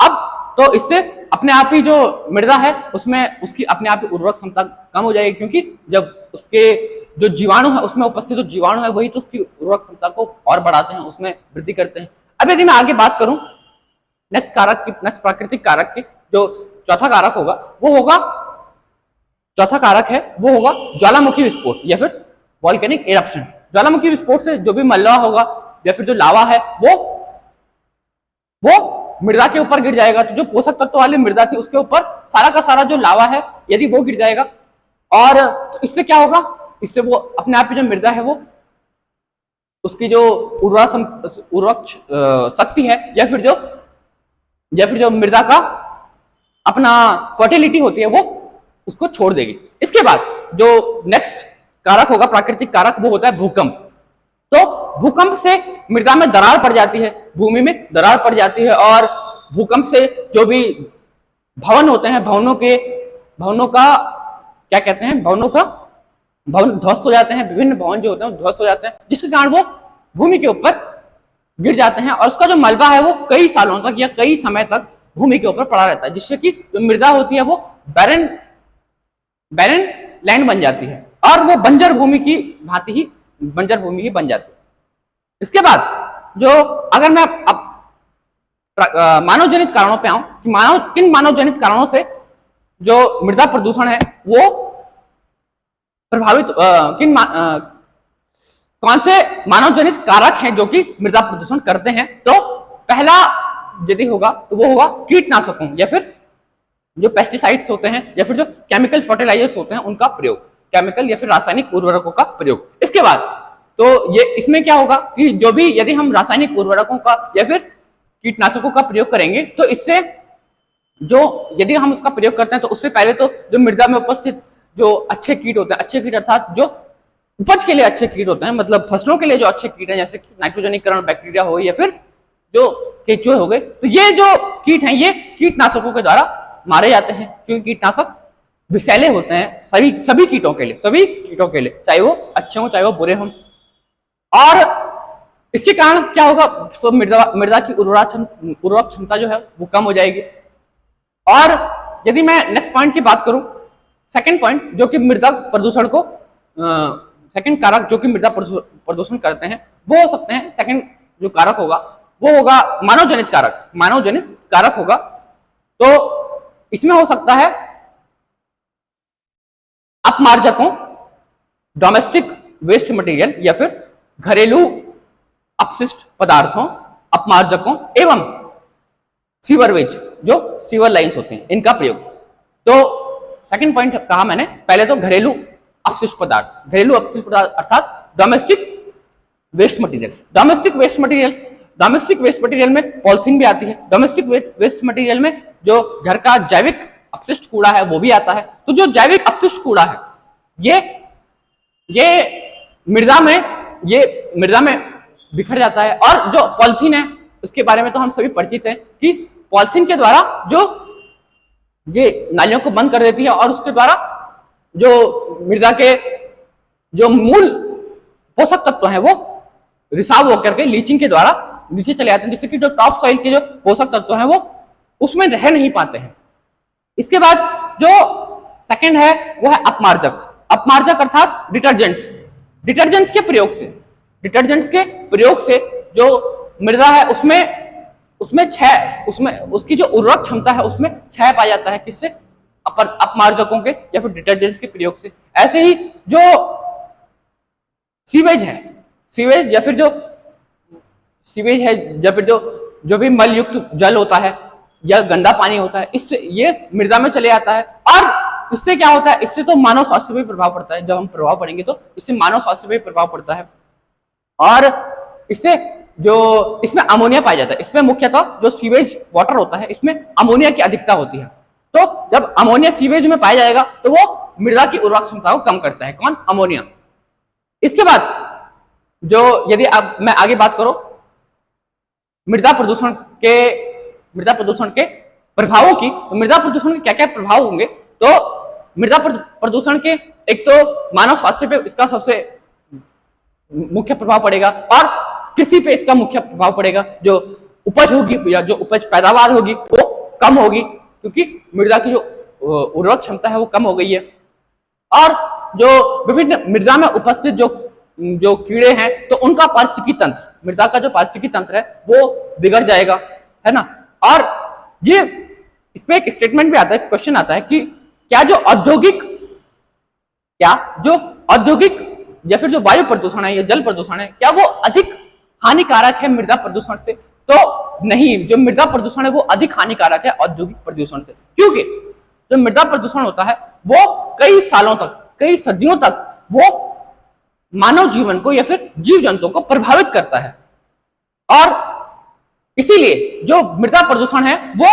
A: अब तो इससे अपने आप ही जो मृदा है उसमें उसकी अपने आप ही उर्वरक क्षमता कम हो जाएगी, क्योंकि जब उसके जो जीवाणु है उसमें उपस्थित जो जीवाणु है वही तो उसकी उर्वरक क्षमता को और बढ़ाते हैं, उसमें वृद्धि करते हैं। अब यदि मैं आगे बात करूं नेक्स्ट प्राकृतिक कारक की, जो चौथा कारक होगा ज्वालामुखी विस्फोट या फिर वॉल्केनिक इरप्शन। ज्वालामुखी विस्फोट से जो भी मलबा होगा या फिर जो लावा है वो मृदा के ऊपर गिर जाएगा। तो जो पोषक तत्व वाली मृदा थी उसके ऊपर सारा का सारा जो लावा है यदि वो गिर जाएगा, और तो इससे क्या होगा, इससे वो अपने आप ही जो मृदा है वो उसकी जो उर्वरक शक्ति है या फिर जो मृदा का अपना फर्टिलिटी होती है वो उसको छोड़ देगी। इसके बाद जो नेक्स्ट कारक होगा प्राकृतिक कारक, वो होता है भूकंप। तो भूकंप से मृदा में दरार पड़ जाती है, भूमि में दरार पड़ जाती है, और भूकंप से जो भी भवन होते हैं, भवनों का क्या कहते हैं, भवन ध्वस्त हो जाते हैं, विभिन्न भवन जो होते हैं ध्वस्त हो जाते हैं, जिसके कारण वो भूमि के ऊपर गिर जाते हैं, और उसका जो मलबा है वो कई सालों तक या कई समय तक भूमि के ऊपर पड़ा रहता है, जिससे कि जो मृदा होती है वो बैरन लैंड बन जाती है, और वो बंजर भूमि ही बन जाती है। इसके बाद जो अगर मैं अब मानव जनित कारणों पे आऊं कि किन मानव जनित कारणों से जो मृदा प्रदूषण है वो प्रभावित, कौन से मानव जनित कारक हैं जो कि मृदा प्रदूषण करते हैं। तो पहला यदि होगा तो वो होगा कीटनाशकों या फिर जो पेस्टिसाइड्स होते हैं या फिर जो केमिकल फर्टिलाइजर्स होते हैं उनका प्रयोग, केमिकल या फिर रासायनिक उर्वरकों का प्रयोग। इसके बाद तो ये इसमें क्या होगा कि जो भी यदि हम रासायनिक उर्वरकों का या फिर कीटनाशकों का प्रयोग करेंगे तो इससे जो यदि हम उसका प्रयोग करते हैं तो उससे पहले तो जो मृदा में उपस्थित जो अच्छे कीट होते हैं, अच्छे कीट अर्थात जो उपज के लिए अच्छे कीट होते हैं, मतलब फसलों के लिए जो अच्छे कीट हैं, जैसे नाइट्रोजनीकरण बैक्टीरिया हो या फिर जो केंचुए हो गए, तो ये जो कीट हैं ये कीटनाशकों के द्वारा मारे जाते हैं, क्योंकि कीटनाशक विषैले होते हैं सभी कीटों के लिए, चाहे वो अच्छे हों चाहे वो बुरे हों। और इसके कारण क्या होगा, तो मृदा की उर्वरक क्षमता जो है वो कम हो जाएगी। और यदि मैं नेक्स्ट पॉइंट की बात करूं, सेकंड पॉइंट जो कि मृदा प्रदूषण को सेकंड कारक जो कि मृदा प्रदूषण करते हैं वो हो सकते हैं, सेकंड जो कारक होगा वो होगा मानवजनित कारक होगा। तो इसमें हो सकता है अपमार्जकों, डोमेस्टिक वेस्ट मटेरियल या फिर घरेलू अपशिष्ट पदार्थों, अपमार्जकों एवं सीवरवेज जो सीवर लाइंस होते हैं इनका प्रयोग। तो सेकंड पॉइंट कहा मैंने, पहले तो घरेलू अपशिष्ट पदार्थ अर्थात domestic waste material. Domestic waste material में पॉलिथीन भी आती है, डोमेस्टिक वेस्ट मटेरियल में जो घर का जैविक अपशिष्ट कूड़ा है वो भी आता है। तो जो जैविक अपशिष्ट कूड़ा है ये मृदा में बिखर जाता है। और जो पॉलिथीन है उसके बारे में तो हम सभी परिचित हैं कि पॉलिथीन के द्वारा जो ये नालियों को बंद कर देती है और उसके द्वारा जो मृदा के जो मूल पोषक तत्व हैं वो रिसाव होकर के लीचिंग के द्वारा नीचे चले जाते हैं, जिससे कि जो टॉप सॉइल के जो पोषक तत्व हैं वो उसमें रह नहीं पाते हैं। इसके बाद जो सेकंड है वो है अपमार्जक अर्थात डिटर्जेंट्स के प्रयोग से जो मृदा है उसमें उसकी जो उर्वरक क्षमता है उसमें क्षय पाया जाता है। किससे? अपमार्जकों के या फिर डिटर्जेंट्स के प्रयोग से। ऐसे ही जो सीवेज या फिर जो भी मल युक्त जल होता है या गंदा पानी होता है, इससे ये मृदा में चले जाता है। और इससे क्या होता है, इससे तो मानव स्वास्थ्य पे प्रभाव पड़ता है। जब हम प्रभाव पड़ेंगे तो इससे मानव स्वास्थ्य पे प्रभाव पड़ता है। और इससे जो इसमें अमोनिया पाया जाता है, इसमें मुख्यतः जो सीवेज वाटर होता है इसमें अमोनिया की अधिकता होती है। तो जब अमोनिया सीवेज में पाया जाएगा तो वो मृदा की उर्वरक क्षमता को कम करता है। कौन? अमोनिया। इसके बाद जो यदि अब मैं आगे बात करूं मृदा प्रदूषण के प्रभावों की, तो मृदा प्रदूषण के क्या क्या प्रभाव होंगे। तो मृदा प्रदूषण के एक तो मानव स्वास्थ्य पे इसका सबसे मुख्य प्रभाव पड़ेगा और कृषि पे इसका मुख्य प्रभाव पड़ेगा। जो उपज होगी या जो उपज पैदावार होगी वो कम होगी, क्योंकि मृदा की जो उर्वरक क्षमता है वो कम हो गई है। और जो विभिन्न मृदा में उपस्थित जो कीड़े हैं तो उनका पारिस्थितिकी तंत्र, मृदा का जो पारिस्थितिकी तंत्र है वो बिगड़ जाएगा, है ना। और ये इसमें एक स्टेटमेंट भी आता है, क्वेश्चन आता है कि क्या जो औद्योगिक या फिर जो वायु प्रदूषण है या जल प्रदूषण है क्या वो अधिक हानिकारक है मृदा प्रदूषण से? तो नहीं, जो मृदा प्रदूषण है वो अधिक हानिकारक है औद्योगिक प्रदूषण से, क्योंकि जो मृदा प्रदूषण होता है वो कई सालों तक, कई सदियों तक वो मानव जीवन को या फिर जीव जंतुओं को प्रभावित करता है। और इसीलिए जो मृदा प्रदूषण है वो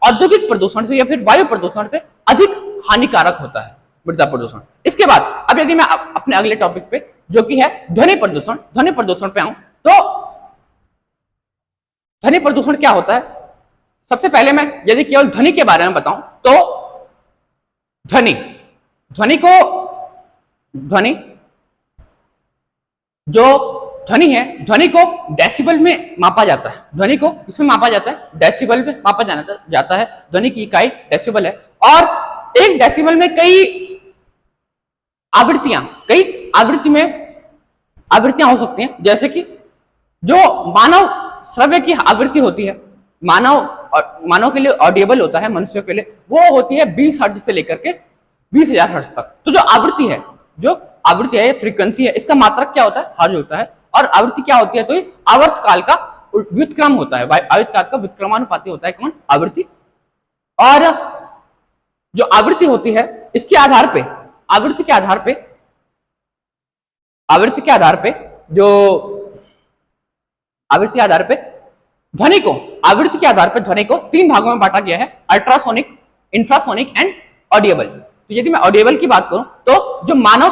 A: औद्योगिक प्रदूषण से या फिर वायु प्रदूषण से अधिक हानिकारक होता है मृदा प्रदूषण। इसके बाद अब यदि मैं अपने अगले टॉपिक पे जो कि है ध्वनि प्रदूषण पे आऊं, तो ध्वनि प्रदूषण क्या होता है। सबसे पहले मैं यदि केवल ध्वनि के बारे में बताऊं तो ध्वनि है, ध्वनि को डेसिबल में मापा जाता है। ध्वनि को किसमें मापा जाता है? डेसिबल में मापा जाता है। ध्वनि की इकाई डेसिबल है। और एक डेसिबल में कई आवृत्तियां हो सकती हैं, जैसे कि जो मानव श्रव्य की आवृत्ति होती है, मानव के लिए ऑडिएबल होता है, मनुष्य के लिए वो होती है 20 हर्ट्ज से लेकर के 20,000 हर्ट्ज तक। तो जो आवृत्ति है फ्रीक्वेंसी है, इसका मात्रक क्या होता है? हर्ट्ज होता है। और आवृत्ति क्या होती है? तो ये आवर्तकाल का व्युत्क्रम होता है, आवर्तकाल का व्युत्क्रमानुपाती होता है। कौन? आवृत्ति। और जो आवृत्ति होती है इसके आधार पे, आवृत्ति के आधार पे ध्वनि को 3 भागों में बांटा गया है, अल्ट्रासोनिक, इंफ्रासोनिक एंड ऑडिएबल। तो यदि मैं ऑडिएबल की बात करूं तो जो मानव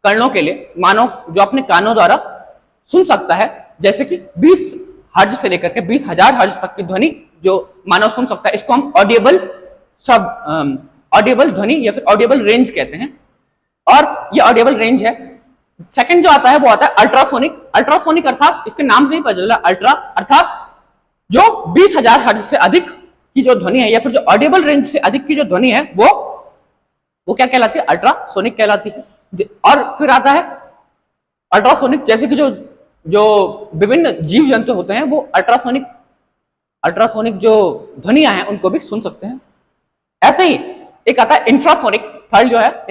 A: कर्णों के लिए, मानव जो अपने कानों द्वारा सुन सकता है, जैसे कि 20 हर्ज से लेकर के 20,000 हर्ज तक की ध्वनि जो मानव सुन सकता है, इसको हम ऑडिएबल ऑडिएबल ध्वनि या फिर ऑडिएबल रेंज कहते हैं। और ये ऑडिएबल रेंज है। सेकंड जो आता है वो आता है अल्ट्रासोनिक। अल्ट्रासोनिक अर्थात इसके नाम से ही पता चला, अल्ट्रा अर्थात जो 20,000 हर्ज से अधिक की जो ध्वनि है या फिर जो ऑडिएबल रेंज से अधिक की जो ध्वनि है वो क्या कहलाती है? अल्ट्रासोनिक कहलाती है। और फिर आता है अल्ट्रासोनिक, जैसे कि जो विभिन्न जीव जंतु होते हैं वो अल्ट्रासोनिक जो ध्वनियां हैं उनको भी सुन सकते हैं। ऐसे ही एक आता है इंफ्रासोनिक। थर्ड जो है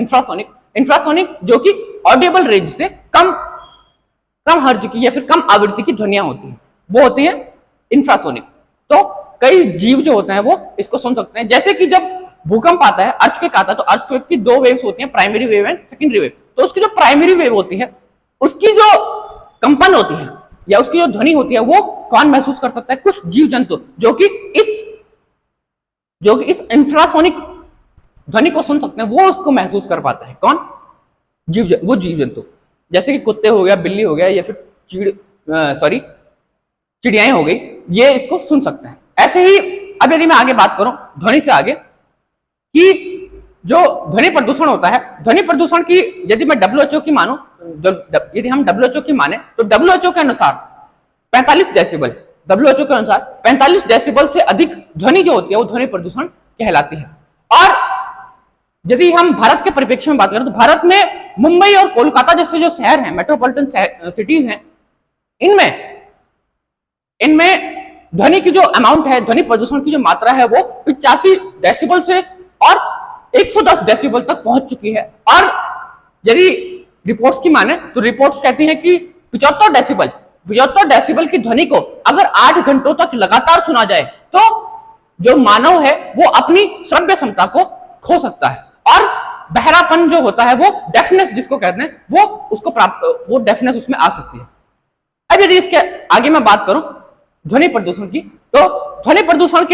A: इंफ्रासोनिक जो कि ऑडिएबल रेंज से कम हर्ज की या फिर कम आवृत्ति की ध्वनियां होती हैं, वो होती है इंफ्रासोनिक। तो कई जीव जो होते हैं वो इसको सुन सकते हैं। जैसे कि जब भूकंप आता है, अर्थक्वेक आता है, तो अर्थक्वेक की दो वेव्स होती हैं, primary wave and secondary wave. तो उसकी जो प्राइमरी वेव होती है उसकी जो कंपन होती है या उसकी जो ध्वनि होती है वो कौन महसूस कर सकता है? कुछ जीव जंतु जो कि इस इंफ्रासोनिक ध्वनि को सुन सकते हैं, वो उसको महसूस कर पाता है। कौन? वो जीव जंतु, जैसे कि कुत्ते हो गया, बिल्ली हो गया या फिर चिड़ियाएं हो गई, ये इसको सुन सकते हैं। ऐसे ही अब यदि मैं आगे बात करूं ध्वनि से आगे कि जो ध्वनि प्रदूषण होता है, ध्वनि प्रदूषण की यदि मैं WHO की मानूं, यदि हम WHO की माने तो WHO के अनुसार 45 डेसिबल, WHO के अनुसार 45 डेसिबल से अधिक ध्वनि जो होती है वो ध्वनि प्रदूषण कहलाती है। और यदि हम भारत के परिप्रेक्ष्य में बात करें तो भारत में मुंबई और कोलकाता जैसे जो शहर हैं, मेट्रोपॉलिटन सिटीज हैं, इनमें ध्वनि की जो अमाउंट है, ध्वनि प्रदूषण की जो मात्रा है वो 85 डेसिबल से और 110 डेसिबल तक पहुंच चुकी है। और यदि रिपोर्ट्स की माने तो रिपोर्ट्स कहती हैं कि 75 डेसिबल की ध्वनि को अगर 8 घंटों तक लगातार सुना जाए तो जो मानव है वो अपनी श्रव्य क्षमता को खो सकता है और बहरापन जो होता है वो डेफनेस जिसको कहते हैं वो डेफनेस उसमें आ सकती है। अब यदि इसके आगे मैं बात करूं ध्वनि प्रदूषण की, तो ध्वनि प्रदूषण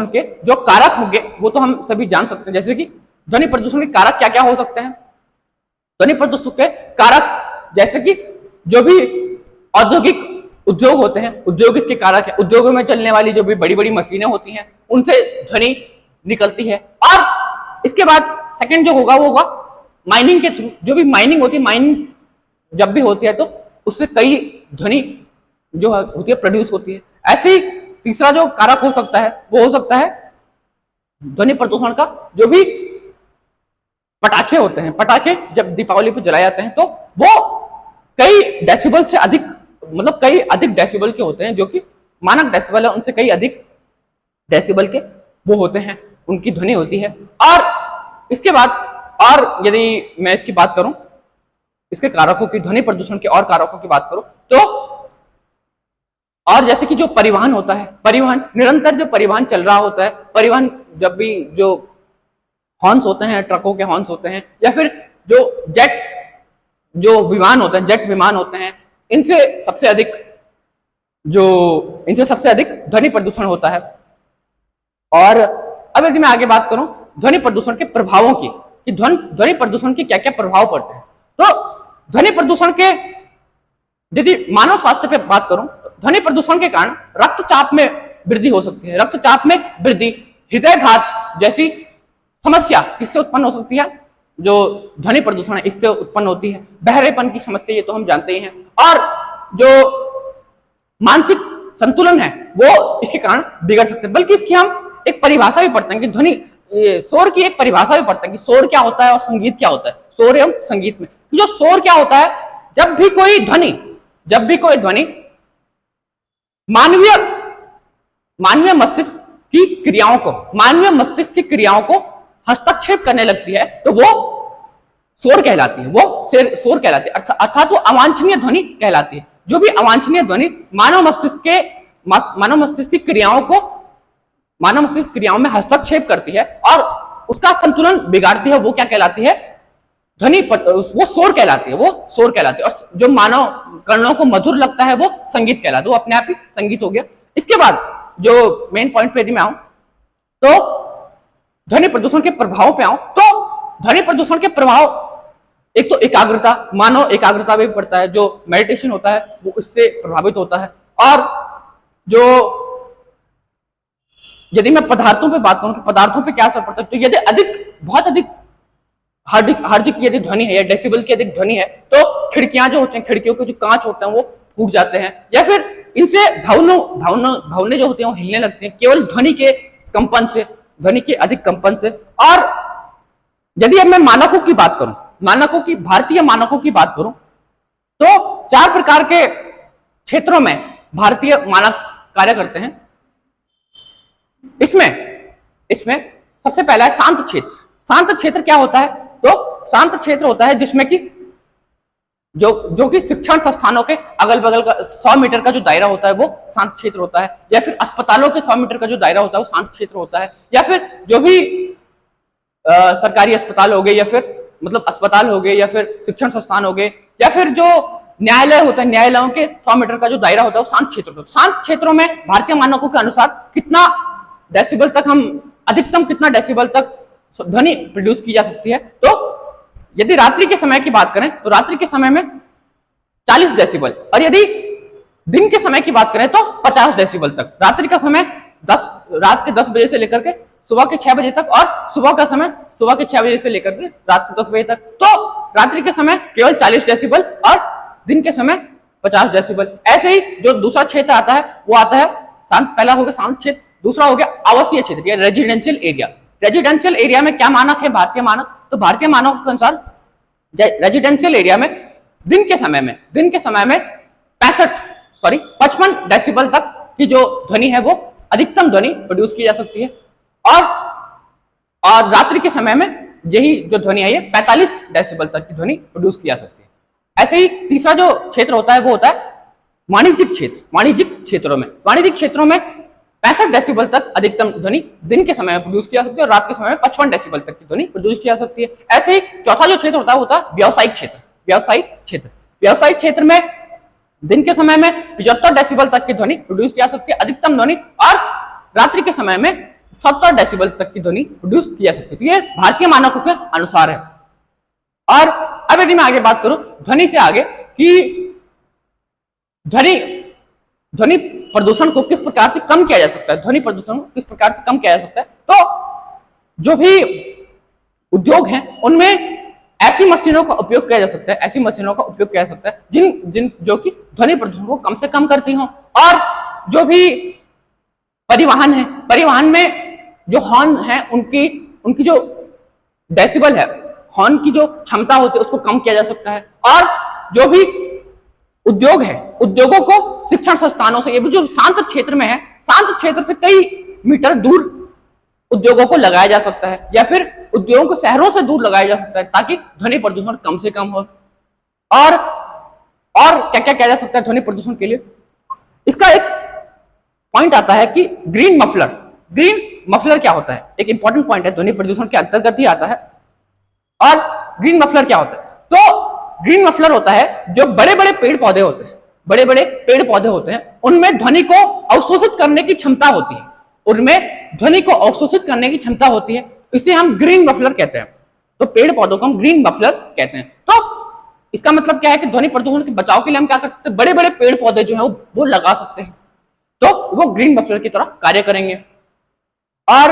A: के जो कारक होंगे वो तो हम सभी जान सकते हैं। जैसे कि ध्वनि प्रदूषण के कारक क्या क्या हो सकते हैं? ध्वनि प्रदूषण के कारक जैसे कि जो भी औद्योगिक उद्योग होते हैं, उद्योग इसके कारक है। उद्योगों में चलने वाली जो भी बड़ी बड़ी मशीनें होती हैं उनसे ध्वनि निकलती है। और इसके बाद सेकंड जो होगा वो होगा माइनिंग के थ्रू। जो भी माइनिंग होती है, माइनिंग जब भी होती है तो उससे कई ध्वनि जो होती है प्रोड्यूस होती है। ऐसे ही तीसरा जो कारक हो सकता है वो हो सकता है ध्वनि प्रदूषण का जो भी पटाखे होते हैं। पटाखे जब दीपावली पे जलाए जाते हैं तो वो कई डेसिबल से अधिक, मतलब कई अधिक डेसिबल के होते हैं, जो कि मानक डेसिबल है उनसे कई अधिक डेसिबल के वो होते हैं, उनकी ध्वनि होती है। और इसके बाद और यदि मैं इसकी बात करूं, इसके कारकों की, ध्वनि प्रदूषण के और कारकों की बात करूं तो और जैसे कि जो परिवहन होता है, परिवहन निरंतर जो परिवहन चल रहा होता है, परिवहन जब भी जो हॉर्न्स होते हैं, ट्रकों के हॉर्न्स होते हैं या फिर जो विमान होते हैं, जेट विमान होते हैं, इनसे सबसे अधिक ध्वनि प्रदूषण होता है। और अब यदि मैं आगे बात करूं ध्वनि प्रदूषण के प्रभावों की कि ध्वनि प्रदूषण के क्या क्या प्रभाव पड़ते हैं, तो ध्वनि प्रदूषण के यदि मानव स्वास्थ्य पे बात करूं, ध्वनि प्रदूषण के कारण रक्तचाप में वृद्धि हो सकती है। रक्तचाप में वृद्धि, हृदयघात जैसी समस्या किससे उत्पन्न हो सकती है? जो ध्वनि प्रदूषण है इससे उत्पन्न होती है। बहरेपन की समस्या ये तो हम जानते ही हैं। और जो मानसिक संतुलन है वो इसके कारण बिगड़ सकते हैं। बल्कि इसकी हम एक परिभाषा भी पढ़ते हैं कि ध्वनि शोर की एक परिभाषा भी पढ़ते हैं कि शोर क्या होता है और संगीत क्या होता है। शोर एवं संगीत में जो शोर क्या होता है, जब भी कोई ध्वनि मानवीय मस्तिष्क की क्रियाओं को हस्तक्षेप करने लगती है तो वो शोर कहलाती है। शोर कहलाती है अर्थात वो अवांछनीय ध्वनि कहलाती है। जो भी अवांछनीय ध्वनि मानव मस्तिष्क की क्रियाओं में हस्तक्षेप करती है और उसका संतुलन बिगाड़ती है, वो क्या कहलाती है? वो शोर कहलाती है। और जो मानव कर्णों को मधुर लगता है वो संगीत कहलाता है, वो अपने आप ही संगीत हो गया। इसके बाद जो मेन पॉइंट पे यदि मैं आऊं तो ध्वनि प्रदूषण के प्रभाव पे आऊं तो ध्वनि प्रदूषण के प्रभाव एक तो एकाग्रता, मानव एकाग्रता भी पड़ता है, जो मेडिटेशन होता है वो इससे प्रभावित होता है। और जो यदि मैं पदार्थों पे बात करूं कि पदार्थों पे क्या असर पड़ता है, तो यदि अधिक बहुत अधिक हर्ज की यदि ध्वनि है या डेसिबल की अधिक ध्वनि है तो खिड़कियां जो होती हैं, खिड़कियों के जो कांच होते हैं वो फूट जाते हैं, या फिर इनसे भवने जो होते हैं वो हिलने लगते हैं केवल ध्वनि के कंपन से, ध्वनि के अधिक कंपन से। और यदि अब मैं मानकों की बात करूं, मानकों की, भारतीय मानकों की बात करूं, तो 4 प्रकार के क्षेत्रों में भारतीय मानक कार्य करते हैं। इसमें सबसे पहला है शांत क्षेत्र। शांत क्षेत्र क्या होता है? तो शांत क्षेत्र होता है जिसमें कि जो कि शिक्षण संस्थानों के अगल बगल का 100 मीटर का जो दायरा होता है वो शांत क्षेत्र होता है, या फिर अस्पतालों के 100 मीटर का जो दायरा होता है वो शांत क्षेत्र होता है, या फिर जो भी सरकारी अस्पताल हो गए, या फिर मतलब अस्पताल हो गए, या फिर शिक्षण संस्थान हो गए, या फिर जो न्यायालय होता है, न्यायालयों के 100 मीटर का जो दायरा होता है वो शांत क्षेत्र होता है। शांत क्षेत्रों में भारतीय मानकों के अनुसार कितना डेसिबल तक हम, अधिकतम कितना डेसिबल तक ध्वनि प्रोड्यूस की जा सकती है? तो यदि रात्रि के समय की बात करें तो रात्रि के समय में 40 डेसिबल, और यदि दिन के समय की बात करें तो 50 डेसिबल तक। रात्रि का समय रात के 10 बजे से लेकर के सुबह के 6 बजे तक, और सुबह का समय सुबह के 6 बजे से लेकर के रात के 10 बजे तक। तो रात्रि के समय केवल 40 डेसिबल और दिन के समय 50 डेसिबल। ऐसे ही जो दूसरा क्षेत्र आता है वो आता है शांत, पहला हो गया शांत क्षेत्र, दूसरा हो गया आवासीय क्षेत्र या रेजिडेंशियल एरिया। रेजिडेंशियल एरिया में क्या मानक है भारतीय मानक? तो भारतीय मानकों के अनुसार रेजिडेंशियल एरिया में दिन के समय में 55 डेसिबल तक की जो ध्वनि है वो अधिकतम ध्वनि प्रोड्यूस की जा सकती है, और रात्रि के समय में यही जो ध्वनि है ये 45 डेसिबल तक की ध्वनि प्रोड्यूस की जा सकती है। ऐसे ही तीसरा जो क्षेत्र होता है वो होता है वाणिज्यिक क्षेत्र। वाणिज्यिक क्षेत्रों में 65 डेसिबल तक अधिकतम ध्वनि दिन के समय में प्रोड्यूस किया जा सकती है, और रात के समय में 55 डेसिबल तक की ध्वनि प्रोड्यूस की जा सकती है। ऐसे ही चौथा जो क्षेत्र होता है व्यावसायिक क्षेत्र में दिन के समय में 75 डेसिबल तक की ध्वनि प्रोड्यूस की जा सकती है अधिकतम ध्वनि, और रात्रि के समय में 70 डेसिबल तक की ध्वनि प्रोड्यूस की जा सकती है। तो ये भारतीय मानकों के अनुसार है। और अब यदि मैं आगे बात करूं ध्वनि से आगे कि ध्वनि प्रदूषण को किस प्रकार से कम किया जा सकता है, ध्वनि प्रदूषण को किस प्रकार से कम किया जा सकता है, तो जो भी उद्योग हैं उनमें ऐसी मशीनों का उपयोग किया जा सकता है, जो कि ध्वनि प्रदूषण को कम से कम करती हों। और जो भी परिवहन में जो हॉर्न है उनकी जो डेसिबल है, हॉर्न की जो क्षमता होती है उसको कम किया जा सकता है। और जो भी उद्योग है, उद्योगों को शिक्षण संस्थानों से, ये भी जो शांत क्षेत्र में है, शांत क्षेत्र से कई मीटर दूर उद्योगों को लगाया जा सकता है, या फिर उद्योगों को शहरों से दूर लगाया जा सकता है ताकि ध्वनि प्रदूषण कम से कम हो। और क्या क्या किया जा सकता है ध्वनि प्रदूषण के लिए? इसका एक पॉइंट आता है कि ग्रीन मफलर क्या होता है, एक इंपॉर्टेंट पॉइंट है, ध्वनि प्रदूषण के अंतर्गत ही आता है। और ग्रीन मफलर क्या होता है? तो ग्रीन मफलर होता है जो बड़े बड़े पेड़ पौधे होते हैं, उनमें ध्वनि को अवशोषित करने की क्षमता होती है, इसे हम ग्रीन मफलर कहते हैं। तो पेड़ पौधों को हम ग्रीन मफलर कहते हैं। तो इसका मतलब क्या है कि ध्वनि प्रदूषण के बचाव के लिए हम क्या कर सकते हैं? बड़े बड़े पेड़ पौधे जो है वो लगा सकते हैं, तो वो ग्रीन मफलर की तरह कार्य करेंगे। और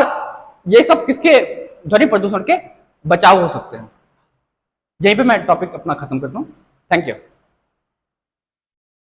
A: ये सब किसके ध्वनि प्रदूषण के बचाव हो सकते हैं। यहीं पे मैं टॉपिक अपना खत्म करता हूं। Thank you.